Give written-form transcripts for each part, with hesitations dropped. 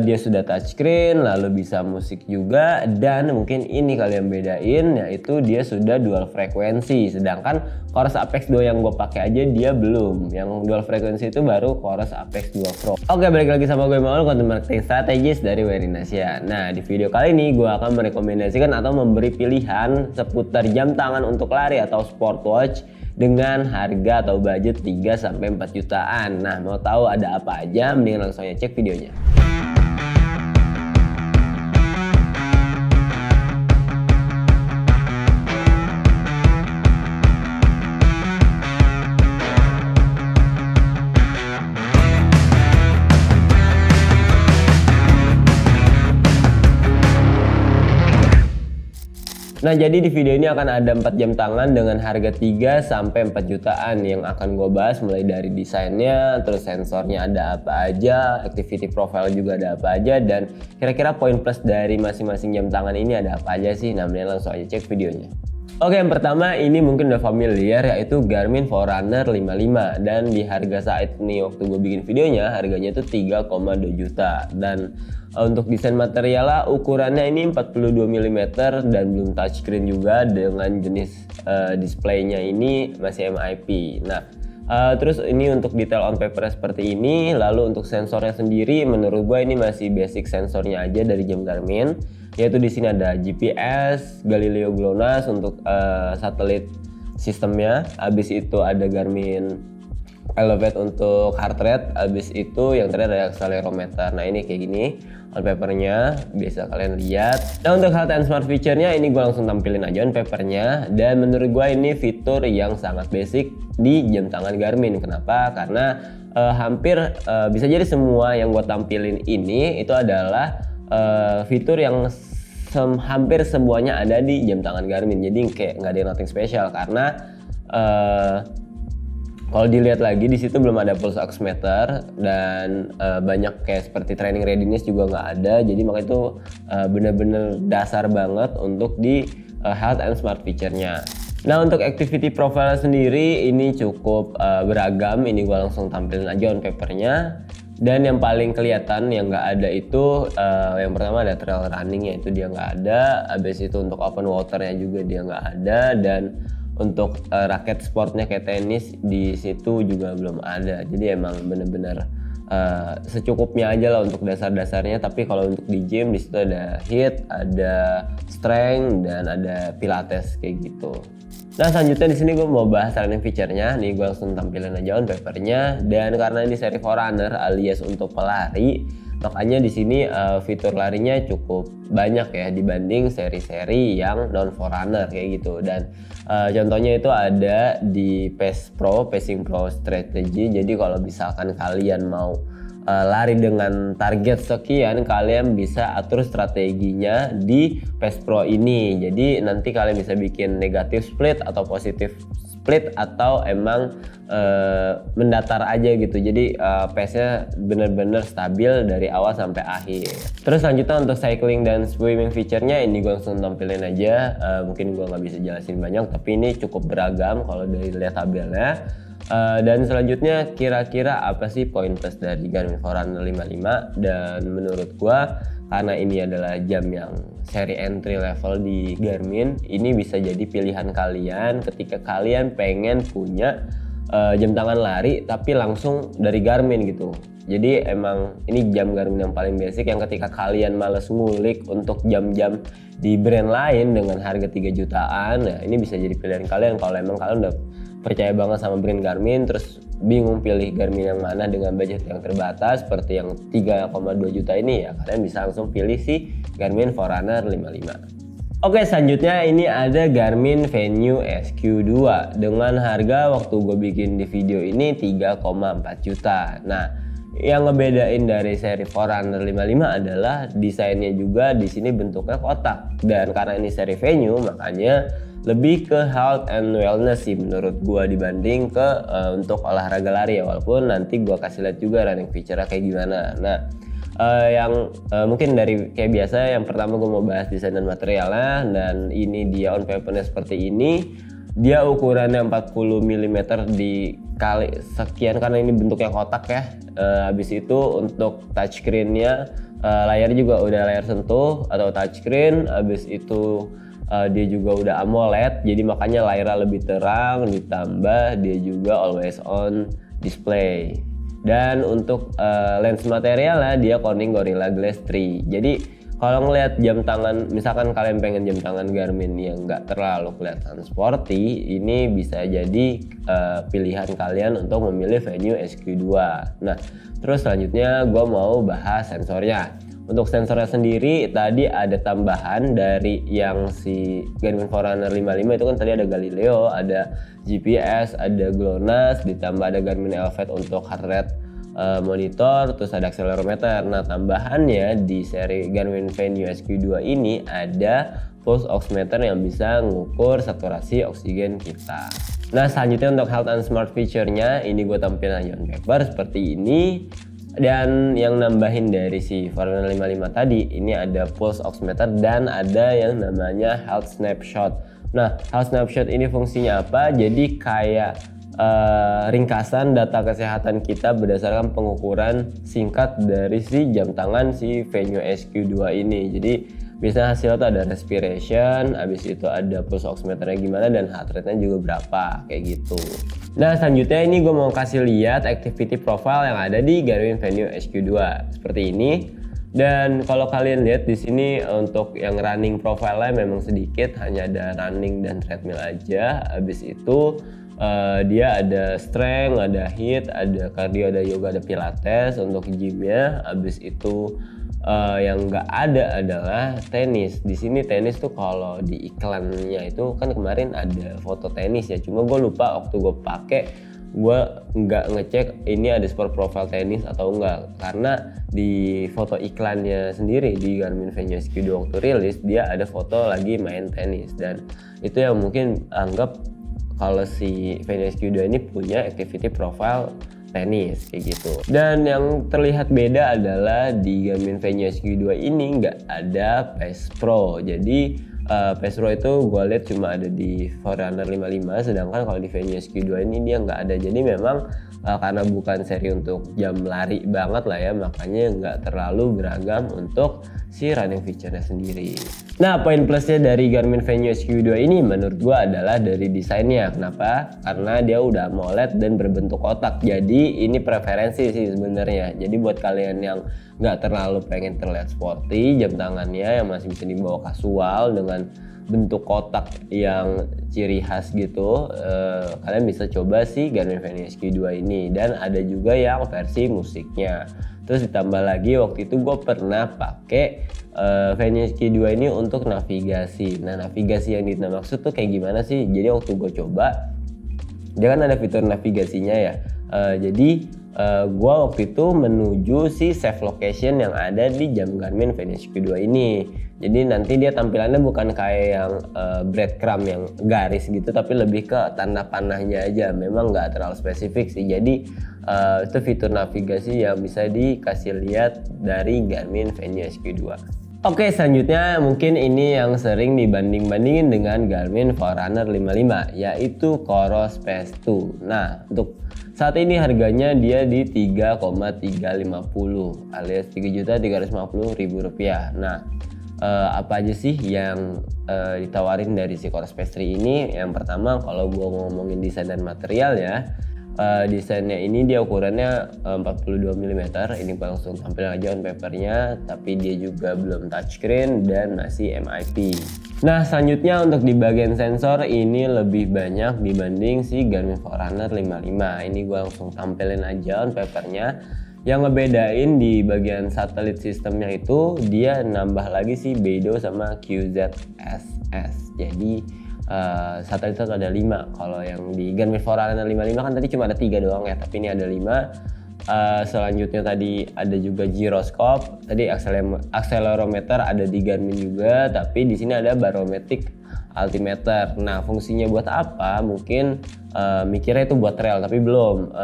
dia sudah touchscreen, lalu bisa musik juga, dan mungkin ini kali yang bedain, yaitu dia sudah dual frekuensi. Sedangkan Chorus Apex 2 yang gue pakai aja dia belum. Yang dual frekuensi itu baru Chorus Apex 2 Pro. Oke, balik lagi sama gue Maul, content marketing strategis dari Werinasia. Nah, di video kali ini gue akan merekomendasikan atau memberi pilihan seputar jam tangan untuk lari atau sport watch dengan harga atau budget 3-4 jutaan. Nah, mau tahu ada apa aja? Mending langsung aja cek videonya. Nah, jadi di video ini akan ada 4 jam tangan dengan harga 3-4 jutaan yang akan gue bahas, mulai dari desainnya, terus sensornya ada apa aja, activity profile juga ada apa aja, dan kira-kira poin plus dari masing-masing jam tangan ini ada apa aja sih. Nah, mending langsung aja cek videonya. Oke, yang pertama ini mungkin udah familiar, yaitu Garmin Forerunner 55, dan di harga saat ini waktu gue bikin videonya harganya itu 3,2 juta. Dan untuk desain materialnya ukurannya ini 42 mm dan belum touchscreen juga, dengan jenis displaynya ini masih MIP. Nah, terus ini untuk detail on paper seperti ini. Lalu untuk sensornya sendiri menurut gue ini masih basic sensornya aja dari jam Garmin, yaitu di sini ada GPS, Galileo GLONASS untuk satelit sistemnya. Habis itu ada Garmin Elevate untuk heart rate. Habis itu yang terakhir ada accelerometer. Nah, ini kayak gini on papernya, biasa kalian lihat. Nah, untuk health and smart feature-nya ini gue langsung tampilin aja on papernya, dan menurut gue ini fitur yang sangat basic di jam tangan Garmin. Kenapa? Karena hampir bisa jadi semua yang gue tampilin ini itu adalah fitur yang hampir semuanya ada di jam tangan Garmin. Jadi kayak nggak ada nothing special, karena kalau dilihat lagi di situ belum ada pulse oximeter, dan banyak kayak seperti training readiness juga nggak ada. Jadi makanya itu bener-bener dasar banget untuk di health and smart feature-nya. Nah, untuk activity profile sendiri ini cukup beragam. Ini gue langsung tampilin aja on papernya. Dan yang paling kelihatan yang nggak ada itu yang pertama ada trail runningnya, itu dia nggak ada. Habis itu untuk open waternya juga dia nggak ada, dan untuk raket sportnya kayak tenis di situ juga belum ada. Jadi emang bener-bener secukupnya aja lah untuk dasar-dasarnya. Tapi kalau untuk di gym di situ ada HIIT, ada strength, dan ada pilates kayak gitu. Nah, selanjutnya di sini gue mau bahas running feature-nya. Nih gue langsung tampilin aja on papernya. Dan karena ini seri Forerunner alias untuk pelari, makanya di sini fitur larinya cukup banyak ya dibanding seri-seri yang non Forerunner kayak gitu. Dan contohnya itu ada di PACE Pro, Pacing Pro Strategy. Jadi kalau misalkan kalian mau lari dengan target sekian, kalian bisa atur strateginya di PACE Pro ini. Jadi nanti kalian bisa bikin negatif split atau positif split, atau emang mendatar aja gitu. Jadi pace-nya bener-bener stabil dari awal sampai akhir. Terus lanjutnya untuk cycling dan swimming feature-nya ini gue langsung tampilin aja. Mungkin gue nggak bisa jelasin banyak, tapi ini cukup beragam kalau dari lihat tabelnya. Dan selanjutnya kira-kira apa sih poin plus dari Garmin Forerunner 55? Dan menurut gua karena ini adalah jam yang seri entry level di Garmin, ini bisa jadi pilihan kalian ketika kalian pengen punya jam tangan lari tapi langsung dari Garmin gitu. Jadi emang ini jam Garmin yang paling basic, yang ketika kalian males ngulik untuk jam-jam di brand lain dengan harga 3 jutaan, nah ini bisa jadi pilihan kalian kalau emang kalian udah percaya banget sama brand Garmin, terus bingung pilih Garmin yang mana dengan budget yang terbatas seperti yang 3,2 juta ini, ya kalian bisa langsung pilih si Garmin Forerunner 55. Oke, selanjutnya ini ada Garmin Venue SQ2 dengan harga waktu gue bikin di video ini 3,4 juta. Nah, yang ngebedain dari seri Forerunner 55 adalah desainnya juga di sini bentuknya kotak, dan karena ini seri Venue makanya lebih ke health and wellness sih menurut gua dibanding ke untuk olahraga lari ya, walaupun nanti gua kasih lihat juga running feature-nya kayak gimana. Nah, yang mungkin dari kayak biasa, yang pertama gua mau bahas desain dan materialnya, dan ini dia on papernya seperti ini. Dia ukurannya 40 mm dikali sekian karena ini bentuknya kotak ya. Habis itu untuk touchscreen-nya layar juga udah layar sentuh atau touchscreen. Habis itu dia juga udah AMOLED, jadi makanya layarnya lebih terang, ditambah dia juga always on display. Dan untuk lens materialnya dia Corning Gorilla Glass 3. Jadi kalau ngelihat jam tangan, misalkan kalian pengen jam tangan Garmin yang nggak terlalu kelihatan sporty, ini bisa jadi pilihan kalian untuk memilih Venue SQ2. Nah, terus selanjutnya gue mau bahas sensornya. Untuk sensornya sendiri tadi ada tambahan dari yang si Garmin Forerunner 55 itu kan tadi ada Galileo, ada GPS, ada GLONASS, ditambah ada Garmin Elevate untuk heart rate monitor, terus ada accelerometer. Nah, tambahannya di seri Garmin Venue SQ2 ini ada pulse oximeter yang bisa ngukur saturasi oksigen kita. Nah, selanjutnya untuk health and smart feature-nya ini gue tampilin on paper seperti ini. Dan yang nambahin dari si Forerunner 55 tadi, ini ada pulse oximeter dan ada yang namanya health snapshot. Nah, health snapshot ini fungsinya apa? Jadi kayak ringkasan data kesehatan kita berdasarkan pengukuran singkat dari si jam tangan si Venue SQ2 ini. Jadi biasanya hasilnya tuh ada respiration, habis itu ada pulse oximeternya gimana dan heart rate-nya juga berapa, kayak gitu. Nah, selanjutnya ini gue mau kasih lihat activity profile yang ada di Garmin Venue SQ2 seperti ini. Dan kalau kalian lihat di sini untuk yang running profile-nya memang sedikit, hanya ada running dan treadmill aja. Habis itu dia ada strength, ada HIIT, ada cardio, ada yoga, ada pilates untuk gymnya. Habis itu yang nggak ada adalah tenis. Di sini tenis tuh kalau di iklannya itu kan kemarin ada foto tenis ya. Cuma gue lupa waktu gue pakai, gue nggak ngecek ini ada sport profile tenis atau enggak. Karena di foto iklannya sendiri di Garmin Venue SQ2 waktu rilis dia ada foto lagi main tenis, dan itu yang mungkin anggap kalau si Venue SQ2 ini punya activity profile tenis kayak gitu. Dan yang terlihat beda adalah di Garmin Venue SQ2 ini nggak ada Pace Pro. Jadi Pace Pro itu gue lihat cuma ada di Forerunner 55, sedangkan kalau di Venue SQ2 ini dia nggak ada. Jadi memang karena bukan seri untuk jam lari banget lah ya, makanya nggak terlalu beragam untuk si running feature-nya sendiri. Nah, poin plusnya dari Garmin Venue SQ2 ini menurut gue adalah dari desainnya. Kenapa? Karena dia udah AMOLED dan berbentuk kotak. Jadi ini preferensi sih sebenarnya. Jadi buat kalian yang nggak terlalu pengen terlihat sporty, jam tangannya yang masih bisa dibawa kasual dengan bentuk kotak yang ciri khas gitu, kalian bisa coba sih Garmin Venue SQ2 ini. Dan ada juga yang versi musiknya. Terus ditambah lagi waktu itu gue pernah pakai Venue SQ2 ini untuk navigasi. Nah, navigasi yang dimaksud tuh kayak gimana sih? Jadi waktu gue coba, dia kan ada fitur navigasinya ya. Jadi gue waktu itu menuju si save location yang ada di jam Garmin Venue SQ2 ini. Jadi nanti dia tampilannya bukan kayak yang breadcrumb yang garis gitu, tapi lebih ke tanda panahnya aja. Memang nggak terlalu spesifik sih. Jadi itu fitur navigasi yang bisa dikasih lihat dari Garmin Venue SQ2. Oke, selanjutnya mungkin ini yang sering dibanding-bandingin dengan Garmin Forerunner 55, yaitu Coros Pace 2. Nah, untuk saat ini harganya dia di 3,350 alias Rp3.350.000. Nah, apa aja sih yang ditawarin dari si Coros Pace 3 ini? Yang pertama, kalau gue ngomongin desain dan material ya, desainnya ini dia ukurannya 42 mm. Ini gue langsung tampil aja on papernya, tapi dia juga belum touchscreen dan masih MIP. Nah, selanjutnya untuk di bagian sensor ini lebih banyak dibanding si Garmin Forerunner 55. Ini gue langsung tampilin aja on papernya. Yang ngebedain di bagian satelit sistemnya itu dia nambah lagi si Beidou sama QZSS. Jadi satelit itu ada 5. Kalau yang di Garmin Forerunner 55 kan tadi cuma ada 3 doang ya, tapi ini ada 5. Selanjutnya tadi ada juga gyroscope, tadi accelerometer ada di Garmin juga, tapi di sini ada barometric altimeter. Nah, fungsinya buat apa? Mungkin mikirnya itu buat trail, tapi belum.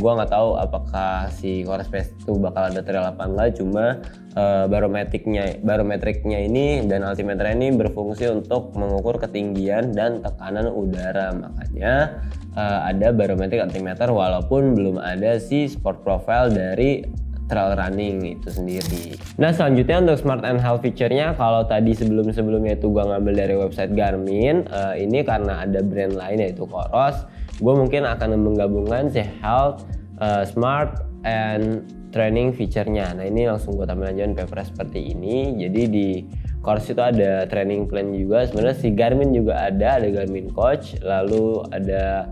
Gua nggak tahu apakah si Coros Pace itu bakal ada trail apa enggak. Cuma barometriknya ini dan altimeternya ini berfungsi untuk mengukur ketinggian dan tekanan udara. Makanya ada barometrik altimeter walaupun belum ada si sport profile dari trail running itu sendiri. Nah, selanjutnya untuk smart and health feature-nya, kalau tadi sebelumnya itu gua ngambil dari website Garmin, ini karena ada brand lain yaitu Coros, gue mungkin akan menggabungkan si health, smart and training feature-nya. Nah, ini langsung gue tampilkan aja paper seperti ini. Jadi di Coros itu ada training plan juga. Sebenarnya si Garmin juga ada Garmin Coach, lalu ada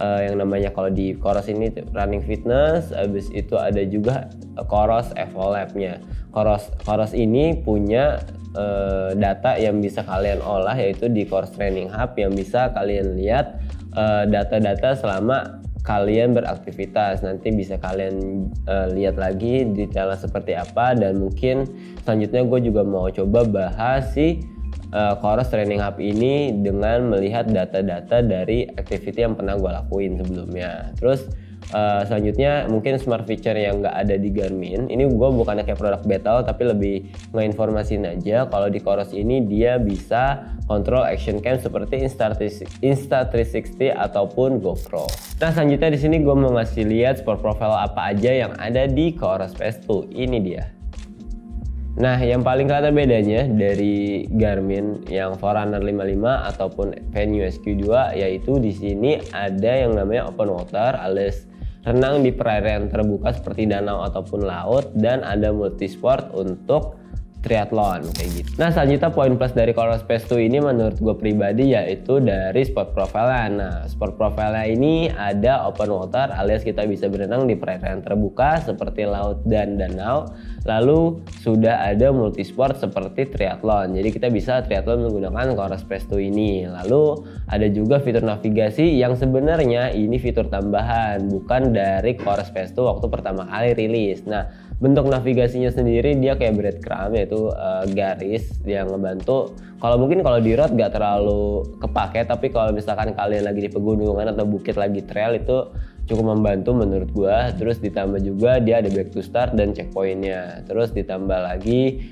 yang namanya kalau di Coros ini running fitness, habis itu ada juga Coros Evolab-nya. Coros ini punya data yang bisa kalian olah yaitu di Coros Training Hub yang bisa kalian lihat data-data selama kalian beraktivitas. Nanti bisa kalian lihat lagi detailnya seperti apa, dan mungkin selanjutnya gue juga mau coba bahas si Coros Training Hub ini dengan melihat data-data dari activity yang pernah gue lakuin sebelumnya. Terus selanjutnya mungkin smart feature yang nggak ada di Garmin. Ini gue bukannya kayak produk battle, tapi lebih ngeinformasiin aja kalau di Coros ini dia bisa kontrol action cam seperti Insta360 ataupun GoPro. Nah, selanjutnya di sini gue mau ngasih lihat sport profile apa aja yang ada di Coros Pace 2. Ini dia. Nah, yang paling kelihatan bedanya dari Garmin yang Forerunner 55 ataupun Venue SQ2 yaitu di sini ada yang namanya open water alias renang di perairan terbuka seperti danau ataupun laut, dan ada multisport untuk triathlon kayak gitu. Nah, selanjutnya poin plus dari Coros Pace 2 ini menurut gue pribadi yaitu dari sport profile-nya. Nah, sport profile-nya ini ada open water alias kita bisa berenang di perairan terbuka seperti laut dan danau. Lalu sudah ada multisport seperti triathlon. Jadi kita bisa triathlon menggunakan Coros Pace 2 ini. Lalu ada juga fitur navigasi yang sebenarnya ini fitur tambahan, bukan dari Coros Pace 2 waktu pertama kali rilis. Nah, bentuk navigasinya sendiri dia kayak breadcrumb, yaitu garis yang ngebantu. Kalau di road gak terlalu kepake, tapi kalau misalkan kalian lagi di pegunungan atau bukit lagi trail itu cukup membantu menurut gua. Terus ditambah juga dia ada back to start dan checkpointnya. Terus ditambah lagi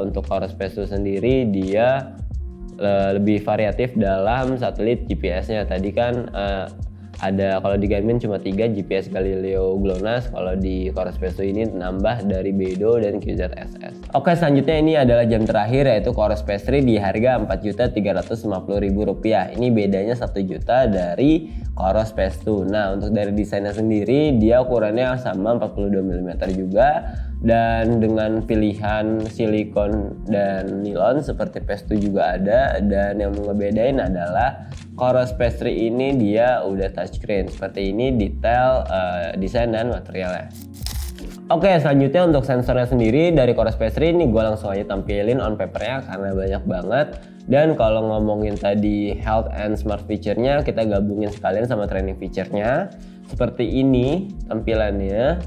untuk Coros Pace 2 sendiri dia lebih variatif dalam satelit GPS-nya. Tadi kan ada, kalau di Garmin cuma 3 GPS Galileo GLONASS, kalau di Coros Pace 2 ini nambah dari Beidou dan QZSS. Oke, selanjutnya ini adalah jam terakhir yaitu Coros Pace 3 di harga Rp4.350.000. Ini bedanya 1 juta dari Coros Pace 2. Nah, untuk dari desainnya sendiri dia ukurannya sama 42 mm juga, dan dengan pilihan silikon dan nilon seperti Pace 2 juga ada. Dan yang ngebedain adalah Coros Pace 3 ini dia udah touchscreen seperti ini, detail desain dan materialnya. Oke, selanjutnya untuk sensornya sendiri dari Coros Pace 3 ini gue langsung aja tampilin on papernya karena banyak banget. Dan kalau ngomongin tadi health and smart feature-nya, kita gabungin sekalian sama training feature-nya. Seperti ini tampilannya.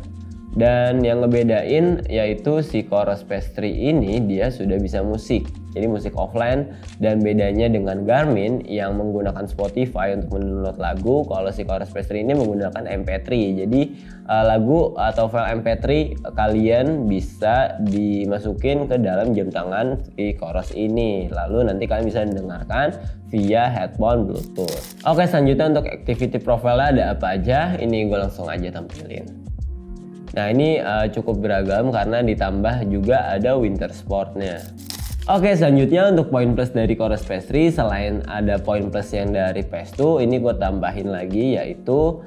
Dan yang ngebedain yaitu si Coros Pace 3 ini dia sudah bisa musik, jadi musik offline. Dan bedanya dengan Garmin yang menggunakan Spotify untuk mendownload lagu, kalau si Coros Pace 3 ini menggunakan MP3. Jadi lagu atau file MP3 kalian bisa dimasukin ke dalam jam tangan si Coros ini, lalu nanti kalian bisa mendengarkan via headphone Bluetooth. Oke, selanjutnya untuk activity profile ada apa aja, ini gue langsung aja tampilin. Nah, ini cukup beragam karena ditambah juga ada winter sportnya. Oke, selanjutnya untuk poin plus dari Coros Pace 3, selain ada poin plus yang dari Pace 2, ini gue tambahin lagi yaitu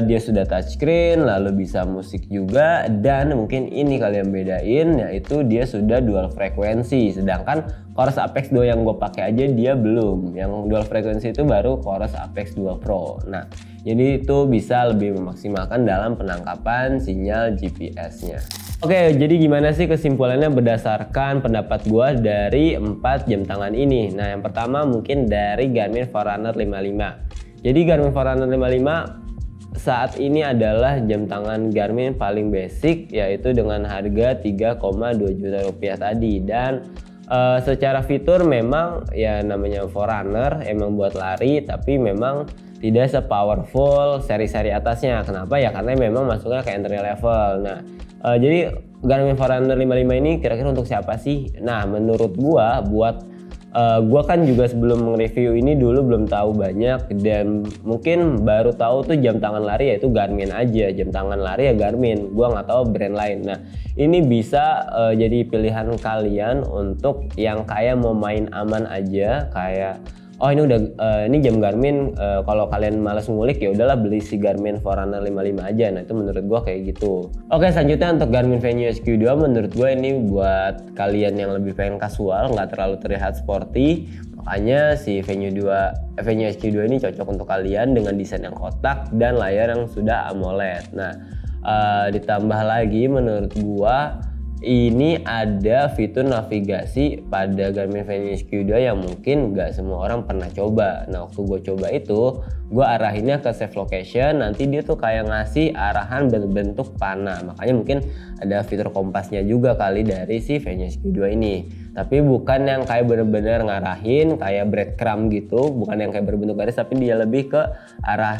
dia sudah touchscreen, lalu bisa musik juga, dan mungkin ini kalian bedain yaitu dia sudah dual frekuensi. Sedangkan Coros Apex 2 yang gue pakai aja dia belum. Yang dual frekuensi itu baru Coros Apex 2 Pro. Nah, jadi itu bisa lebih memaksimalkan dalam penangkapan sinyal GPS-nya. Oke, jadi gimana sih kesimpulannya berdasarkan pendapat gue dari 4 jam tangan ini? Nah, yang pertama mungkin dari Garmin Forerunner 55. Jadi Garmin Forerunner 55 saat ini adalah jam tangan Garmin paling basic, yaitu dengan harga 3,2 juta rupiah tadi. Dan Secara fitur memang ya namanya Forerunner emang buat lari, tapi memang tidak se-powerful seri-seri atasnya. Kenapa ya? Karena memang masuknya ke entry level. Nah, jadi Garmin Forerunner 55 ini kira-kira untuk siapa sih? Nah, menurut gua kan juga sebelum nge-review ini dulu belum tahu banyak, dan mungkin baru tahu tuh jam tangan lari yaitu Garmin aja. Jam tangan lari ya Garmin, gua nggak tahu brand lain. Nah, ini bisa jadi pilihan kalian untuk yang kayak mau main aman aja, kayak oh ini udah ini jam Garmin, kalau kalian malas ngulik ya udahlah beli si Garmin Forerunner 55 aja. Nah, itu menurut gua kayak gitu. Oke, selanjutnya untuk Garmin Venue HQ2, menurut gua ini buat kalian yang lebih pengen kasual, nggak terlalu terlihat sporty. Makanya si Venue HQ2 ini cocok untuk kalian dengan desain yang kotak dan layar yang sudah AMOLED. Nah, ditambah lagi menurut gua ini ada fitur navigasi pada Garmin Venue HQ2 yang mungkin nggak semua orang pernah coba. Nah, waktu gue coba itu, gue arahinnya ke save location, nanti dia tuh kayak ngasih arahan berbentuk panah. Makanya mungkin ada fitur kompasnya juga kali dari si Venue HQ2 ini. Tapi bukan yang kayak bener-bener ngarahin kayak breadcrumb gitu, bukan yang kayak berbentuk garis, tapi dia lebih ke arah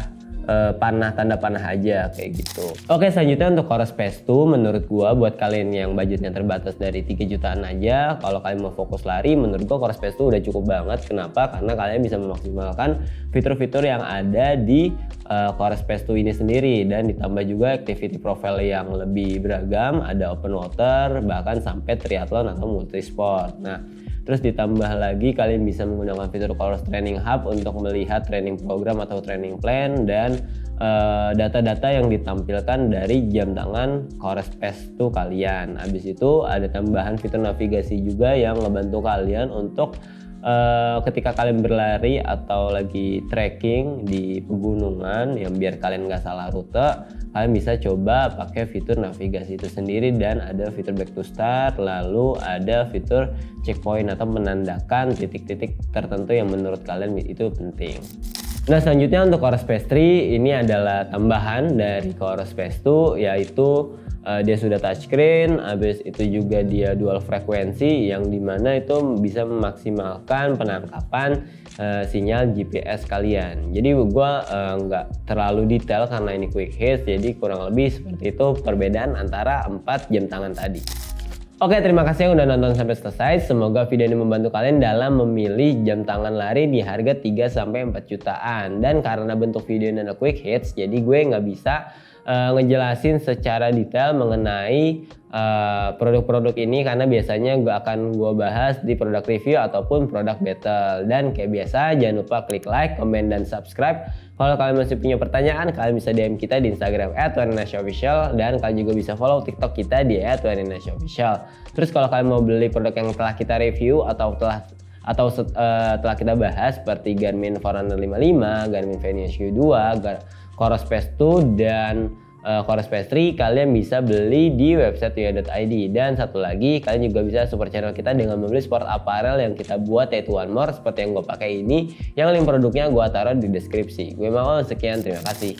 panah, tanda panah aja kayak gitu. Oke, selanjutnya untuk Coros Pace 2, menurut gua buat kalian yang budgetnya terbatas dari 3 jutaan aja, kalau kalian mau fokus lari, menurut gua Coros Pace 2 udah cukup banget. Kenapa? Karena kalian bisa memaksimalkan fitur-fitur yang ada di Coros Pace 2 ini sendiri, dan ditambah juga activity profile yang lebih beragam, ada open water, bahkan sampai triathlon atau multisport. Nah, terus ditambah lagi kalian bisa menggunakan fitur Coros Training Hub untuk melihat training program atau training plan dan data-data yang ditampilkan dari jam tangan Coros Pace 2 kalian. Habis itu ada tambahan fitur navigasi juga yang ngebantu kalian untuk ketika kalian berlari atau lagi trekking di pegunungan, yang biar kalian nggak salah rute, kalian bisa coba pakai fitur navigasi itu sendiri, dan ada fitur back to start, lalu ada fitur checkpoint atau menandakan titik-titik tertentu yang menurut kalian itu penting. Nah, selanjutnya untuk Coros Pace 3 ini adalah tambahan dari Coros Pace 2, yaitu dia sudah touchscreen, habis itu juga dia dual frekuensi yang dimana itu bisa memaksimalkan penangkapan sinyal GPS kalian. Jadi gua nggak terlalu detail karena ini quick hits, jadi kurang lebih seperti itu perbedaan antara 4 jam tangan tadi. Oke, terima kasih yang udah nonton sampai selesai. Semoga video ini membantu kalian dalam memilih jam tangan lari di harga 3-4 jutaan. Dan karena bentuk video ini adalah quick hits, jadi gue nggak bisa ngejelasin secara detail mengenai produk-produk ini, karena biasanya akan gue bahas di produk review ataupun produk battle. Dan kayak biasa, jangan lupa klik like, comment, dan subscribe. Kalau kalian masih punya pertanyaan, kalian bisa DM kita di Instagram @warinasyaofficial, dan kalian juga bisa follow TikTok kita di @warinasyaofficial. Terus kalau kalian mau beli produk yang telah kita review atau telah kita bahas seperti Garmin Forerunner 55, Garmin Venue HQ2, Coros Pace 2, dan Coros Pace 3, kalian bisa beli di website tuya.id. Dan satu lagi, kalian juga bisa support channel kita dengan membeli sport apparel yang kita buat, yaitu One More seperti yang gue pakai ini, yang link produknya gue taruh di deskripsi. Gue mau sekian, terima kasih.